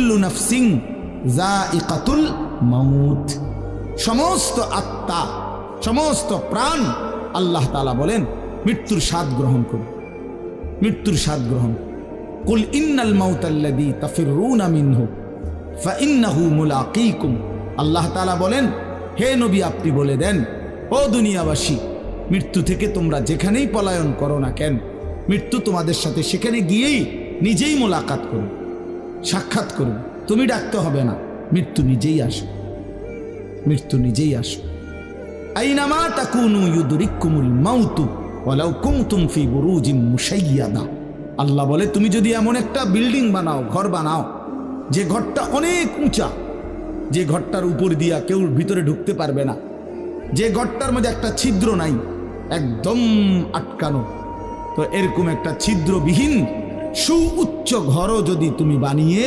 কুল্লু নাফসিন যায়িকাতুল মাউত, সমস্ত আত্মা, সমস্ত প্রাণ আল্লাহ তাআলা বলেন মৃত্যুর স্বাদ গ্রহণ করুন, মৃত্যুর স্বাদ গ্রহণ। কুল ইন্নাল মাউতাল্লাযী তাফিররুনা মিনহু ফাইন্নাহু মুলাকীকুম, আল্লাহ তাআলা বলেন হে নবী আপনি বলে দেন, ও দুনিয়াবাসী, মৃত্যু থেকে তোমরা যেখানেই পলায়ন করো না কেন, মৃত্যু তোমাদের সাথে সেখানে গিয়েই নিজেই মোলাকাত করো, সাক্ষাৎ করো। তুমি ডাকতে হবে না, মৃত্যু নিজেই আসো, মৃত্যু নিজেই আসো। আইনামা তাকুনু ইউদরিকুমুল মাউতু ওয়ালাউ কুনতুম ফি বুরুজিন মুশাইয়াদা, আল্লাহ বলে তুমি যদি এমন একটা বিল্ডিং বানাও, ঘর বানাও, যে ঘরটা অনেক উঁচা, যে ঘরটার উপর দিয়া কেউ ভিতরে ঢুকতে পারবে না, যে ঘরটার মধ্যে একটা ছিদ্র নাই, একদম আটকানো, তো এরকম একটা ছিদ্রবিহীন সুউচ্চ ঘরও যদি তুমি বানিয়ে